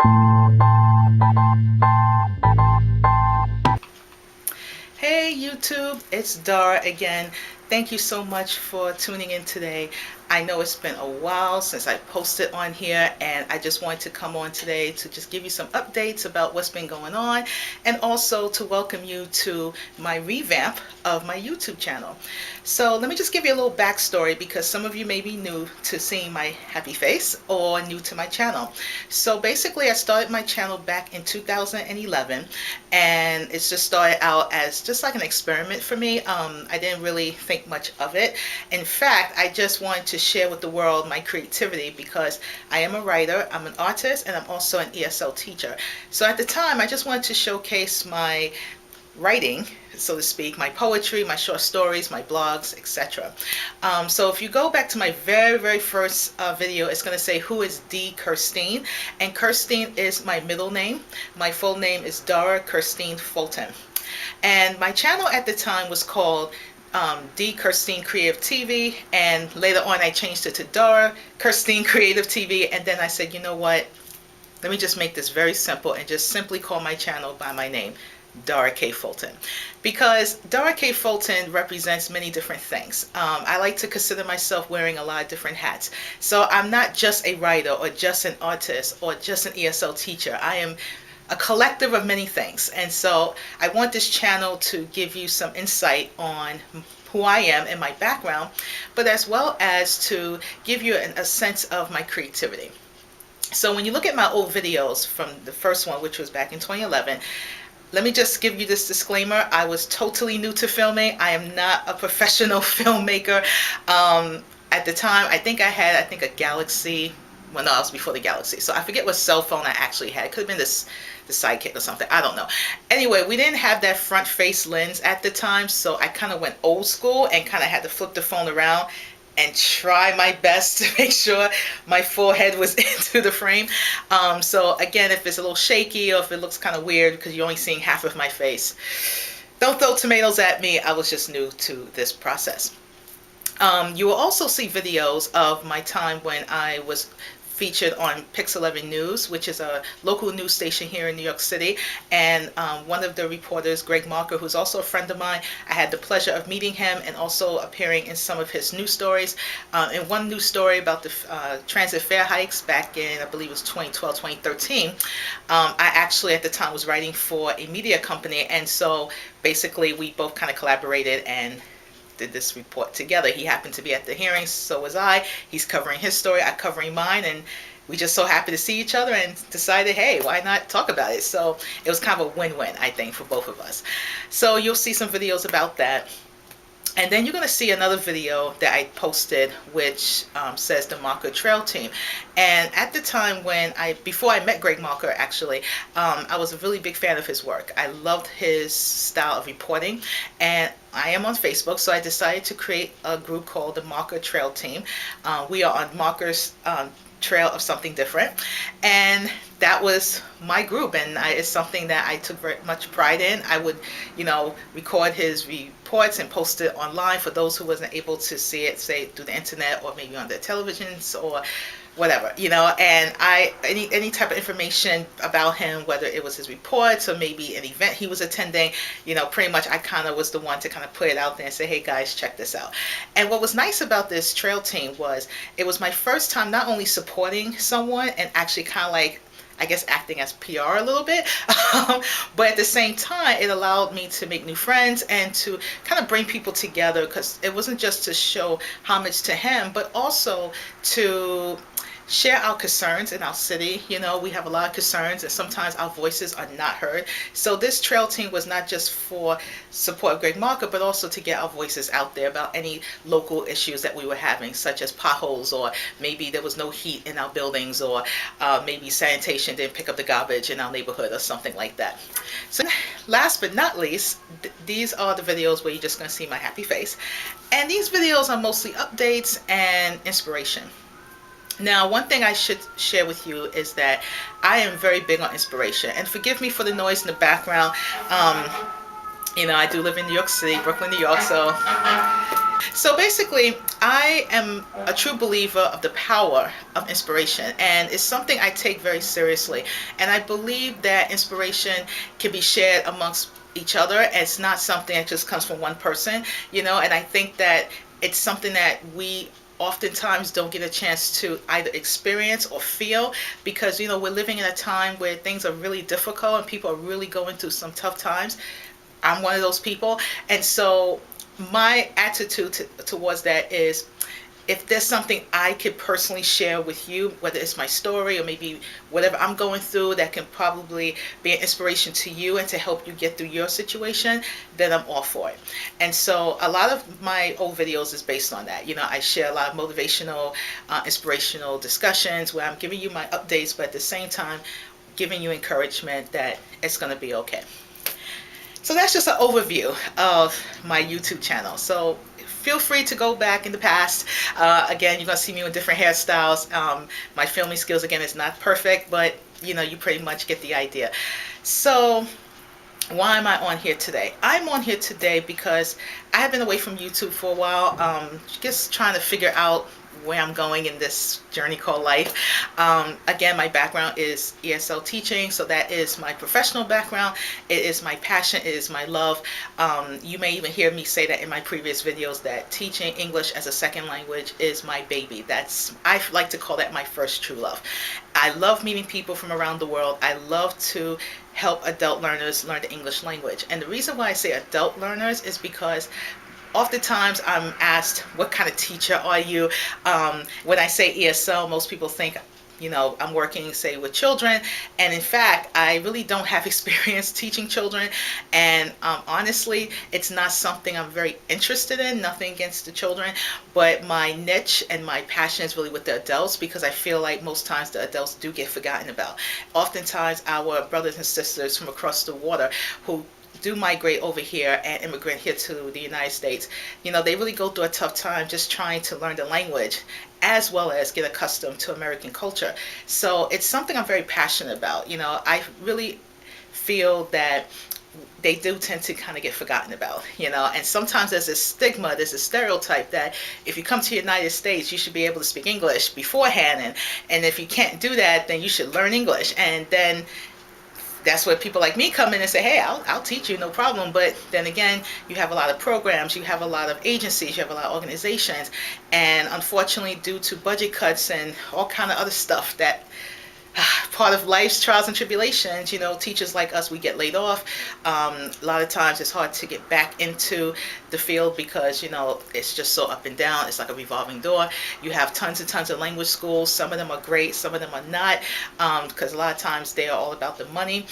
Hey YouTube, it's Dara again. Thank you so much for tuning in today. I know it's been a while since I posted on here, and I just wanted to come on today to just give you some updates about what's been going on, and also to welcome you to my revamp of my YouTube channel. So let me just give you a little backstory, because some of you may be new to seeing my happy face or new to my channel. So basically I started my channel back in 2011, and it's just started out as just like an experiment for me. I didn't really think much of it. In fact, I just wanted to share with the world my creativity, because I am a writer, I'm an artist, and I'm also an ESL teacher. So at the time I just wanted to showcase my writing, so to speak, my poetry, my short stories, my blogs, etc. So if you go back to my very first video, it's going to say, who is D. Kirstine? And Kirstine is my middle name. My full name is Dara Kirstine Fulton. And my channel at the time was called D. Kirstine Creative TV, and later on I changed it to Dara Kirstine Creative TV, and then I said, you know what, let me just make this very simple and just simply call my channel by my name, Dara K. Fulton, because Dara K. Fulton represents many different things. I like to consider myself wearing a lot of different hats. So I'm not just a writer or just an artist or just an ESL teacher. I am a collective of many things, and so I want this channel to give you some insight on who I am and my background, but as well as to give you a sense of my creativity. So when you look at my old videos from the first one, which was back in 2011, let me just give you this disclaimer. I was totally new to filming. I am not a professional filmmaker. At the time, I think a Galaxy. Well, no, it was before the Galaxy. So I forget what cell phone I actually had. It could have been the Sidekick or something. I don't know. Anyway, we didn't have that front face lens at the time, so I kind of went old school and kind of had to flip the phone around and try my best to make sure my full head was into the frame. So again, if it's a little shaky or if it looks kind of weird because you're only seeing half of my face, don't throw tomatoes at me. I was just new to this process. You will also see videos of my time when I was featured on Pix 11 News, which is a local news station here in New York City. And one of the reporters, Greg Marker, who's also a friend of mine, I had the pleasure of meeting him and also appearing in some of his news stories. In one news story about the transit fare hikes back in, I believe it was 2012, 2013, I actually at the time was writing for a media company, and so basically we both kind of collaborated and did this report together. He happened to be at the hearings, so was I. He's covering his story, I covering mine, and we just so happened to see each other and decided, hey, why not talk about it? So it was kind of a win-win, I think, for both of us. So you'll see some videos about that. And then you're going to see another video that I posted, which says the Marker Trail Team. And at the time before I met Greg Marker, actually, I was a really big fan of his work. I loved his style of reporting, and I am on Facebook, so I decided to create a group called the Marker Trail Team. We are on Marker's trail of something different, and that was my group, and it's something that I took very much pride in. I would, record his reports and post it online for those who wasn't able to see it, say through the internet or maybe on their televisions or whatever, and any type of information about him, whether it was his reports or maybe an event he was attending, pretty much I kind of was the one to kind of put it out there and say, hey guys, check this out. And what was nice about this trail team was it was my first time not only supporting someone and actually kind of like, I guess, acting as PR a little bit, but at the same time it allowed me to make new friends and to kind of bring people together, because it wasn't just to show homage to him, but also to share our concerns in our city. We have a lot of concerns, and sometimes our voices are not heard. So this trail team was not just for support of Greg Marker, but also to get our voices out there about any local issues that we were having, such as potholes, or maybe there was no heat in our buildings, or maybe sanitation didn't pick up the garbage in our neighborhood or something like that. So last but not least, these are the videos where you're just going to see my happy face. And these videos are mostly updates and inspiration. Now, one thing I should share with you is that I am very big on inspiration. And forgive me for the noise in the background. I do live in New York City, Brooklyn, New York, so basically, I am a true believer of the power of inspiration, and it's something I take very seriously. And I believe that inspiration can be shared amongst each other. It's not something that just comes from one person, and I think that it's something that we oftentimes don't get a chance to either experience or feel, because we're living in a time where things are really difficult and people are really going through some tough times. I'm one of those people. And so my attitude towards that is, if there's something I could personally share with you, whether it's my story or maybe whatever I'm going through that can probably be an inspiration to you and to help you get through your situation, then I'm all for it. And so a lot of my old videos is based on that. I share a lot of motivational, inspirational discussions where I'm giving you my updates, but at the same time, giving you encouragement that it's going to be okay. So that's just an overview of my YouTube channel. So feel free to go back in the past. Again, you're going to see me with different hairstyles. My filming skills, again, is not perfect, but you pretty much get the idea. So why am I on here today? I'm on here today because I have been away from YouTube for a while, just trying to figure out where I'm going in this journey called life. Again, my background is ESL teaching, so that is my professional background. It is my passion. It is my love. You may even hear me say that in my previous videos, that teaching English as a second language is my baby. I like to call that my first true love. I love meeting people from around the world. I love to help adult learners learn the English language. And the reason why I say adult learners is because oftentimes I'm asked, what kind of teacher are you? When I say ESL, most people think, I'm working, say, with children. And in fact, I really don't have experience teaching children. And honestly, it's not something I'm very interested in, nothing against the children. But my niche and my passion is really with the adults, because I feel like most times the adults do get forgotten about. Oftentimes, our brothers and sisters from across the water who do migrate over here and immigrate here to the United States, they really go through a tough time just trying to learn the language as well as get accustomed to American culture. So it's something I'm very passionate about. I really feel that they do tend to kind of get forgotten about, and sometimes there's a stigma, there's a stereotype that if you come to the United States, you should be able to speak English beforehand, and if you can't do that, then you should learn English. And then that's where people like me come in and say, hey, I'll teach you, no problem. But then again, you have a lot of programs, you have a lot of agencies, you have a lot of organizations, and unfortunately, due to budget cuts and all kind of other stuff that part of life's trials and tribulations, teachers like us, we get laid off. A lot of times it's hard to get back into the field because, it's just so up and down. It's like a revolving door. You have tons and tons of language schools. Some of them are great, some of them are not, because a lot of times they are all about the money.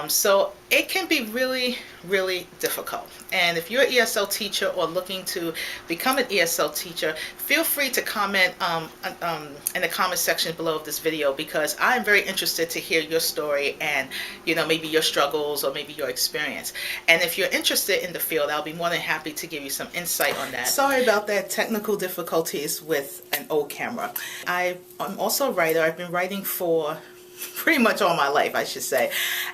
So it can be really, really difficult. And if you're an ESL teacher or looking to become an ESL teacher, feel free to comment in the comment section below this video, because I'm very interested to hear your story and maybe your struggles or maybe your experience. And if you're interested in the field, I'll be more than happy to give you some insight on that. Sorry about that technical difficulties with an old camera. I'm also a writer. I've been writing for pretty much all my life, I should say,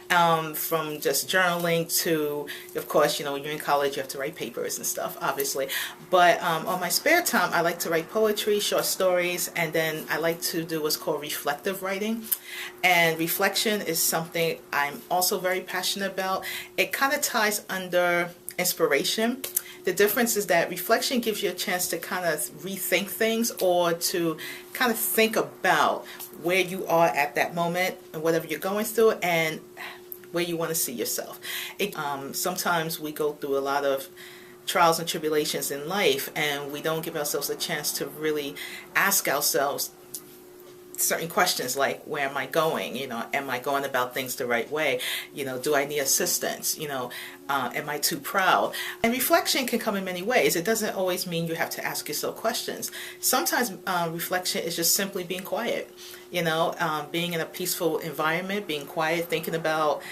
from just journaling to, of course, when you're in college, you have to write papers and stuff, obviously. But on my spare time, I like to write poetry, short stories, and then I like to do what's called reflective writing. And reflection is something I'm also very passionate about. It kind of ties under inspiration. The difference is that reflection gives you a chance to kind of rethink things, or to kind of think about where you are at that moment and whatever you're going through and where you want to see yourself. Sometimes we go through a lot of trials and tribulations in life, and we don't give ourselves a chance to really ask ourselves certain questions like, where am I going? Am I going about things the right way? Do I need assistance? Am I too proud? And reflection can come in many ways. It doesn't always mean you have to ask yourself questions. Sometimes reflection is just simply being quiet, being in a peaceful environment, being quiet, thinking about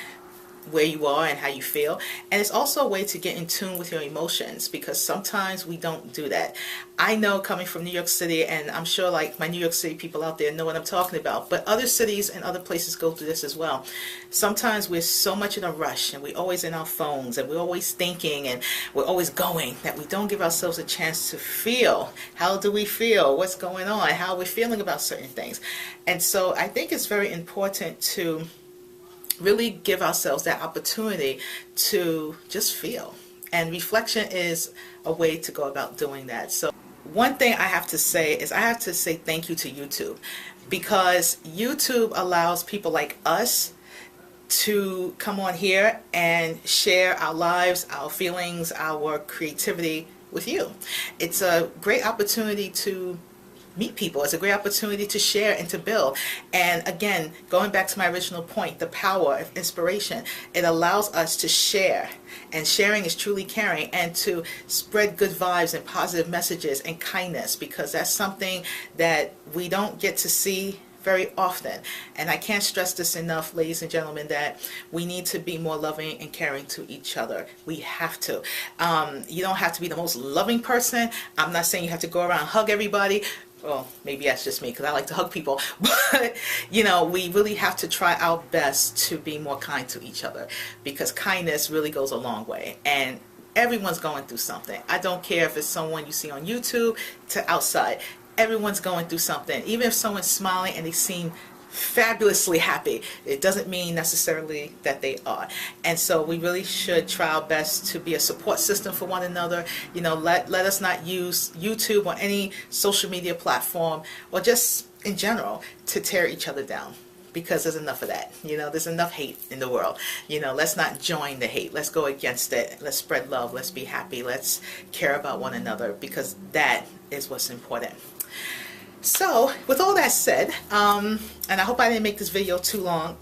where you are and how you feel. And it's also a way to get in tune with your emotions, because sometimes we don't do that. I know, coming from New York City, and I'm sure like my New York City people out there know what I'm talking about, but other cities and other places go through this as well. Sometimes we're so much in a rush, and we're always in our phones, and we're always thinking, and we're always going, that we don't give ourselves a chance to feel. How do we feel? What's going on? How are we feeling about certain things? And so I think it's very important to really give ourselves that opportunity to just feel. And reflection is a way to go about doing that. So one thing I have to say is I have to say thank you to YouTube, because YouTube allows people like us to come on here and share our lives, our feelings, our creativity with you. It's a great opportunity to meet people. It's a great opportunity to share and to build. And again, going back to my original point, the power of inspiration, it allows us to share, and sharing is truly caring, and to spread good vibes and positive messages and kindness, because that's something that we don't get to see very often. And I can't stress this enough, ladies and gentlemen, that we need to be more loving and caring to each other. We have to. You don't have to be the most loving person. I'm not saying you have to go around and hug everybody. Well, maybe that's just me, because I like to hug people. But, you know, we really have to try our best to be more kind to each other, because kindness really goes a long way. And everyone's going through something. I don't care if it's someone you see on YouTube to outside. Everyone's going through something. Even if someone's smiling and they seem fabulously happy, it doesn't mean necessarily that they are. And so we really should try our best to be a support system for one another. You know, let us not use YouTube or any social media platform, or just in general, to tear each other down, because there's enough of that. You know, there's enough hate in the world. You know, let's not join the hate. Let's go against it. Let's spread love. Let's be happy. Let's care about one another, because that is what's important. So with all that said, and I hope I didn't make this video too long,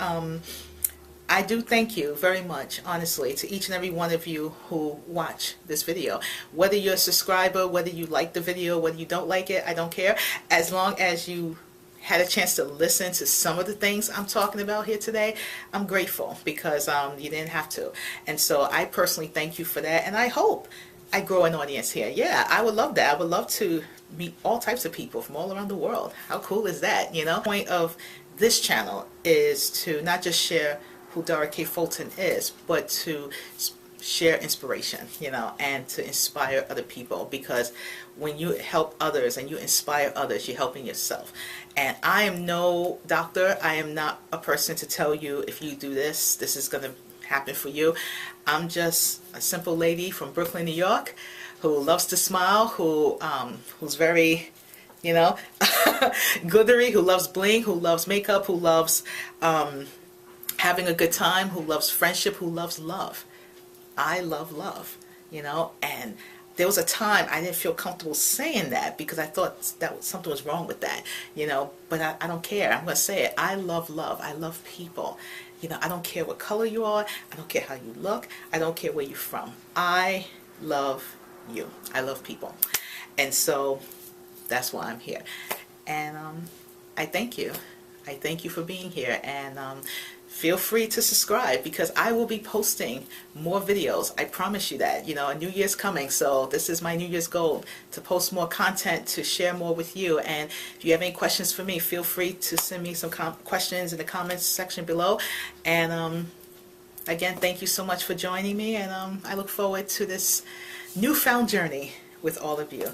I do thank you very much, honestly, to each and every one of you who watch this video. Whether you're a subscriber, whether you like the video, whether you don't like it, I don't care. As long as you had a chance to listen to some of the things I'm talking about here today, I'm grateful, because you didn't have to. And so I personally thank you for that, and I hope I grow an audience here. Yeah, I would love that. I would love to meet all types of people from all around the world. How cool is that? You know, the point of this channel is to not just share who Dara K. Fulton is, but to share inspiration, you know, and to inspire other people, because when you help others and you inspire others, you're helping yourself. And I am no doctor. I am not a person to tell you, if you do this, this is going to happen for you. I'm just a simple lady from Brooklyn, New York, who loves to smile, who's very, you know, glittery, who loves bling, who loves makeup, who loves having a good time, who loves friendship, who loves love. I love love, you know, and there was a time I didn't feel comfortable saying that, because I thought that something was wrong with that, you know, but I don't care. I'm going to say it. I love love. I love people. You know, I don't care what color you are. I don't care how you look. I don't care where you're from. I love you. I love people. And so that's why I'm here. And I thank you. I thank you for being here. And feel free to subscribe, because I will be posting more videos. I promise you that. You know, a New Year's coming, so this is my New Year's goal, to post more content, to share more with you. And if you have any questions for me, feel free to send me some questions in the comments section below. And again, thank you so much for joining me, and I look forward to this newfound journey with all of you.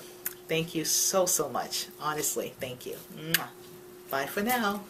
Thank you so much. Honestly, thank you. Mwah. Bye for now.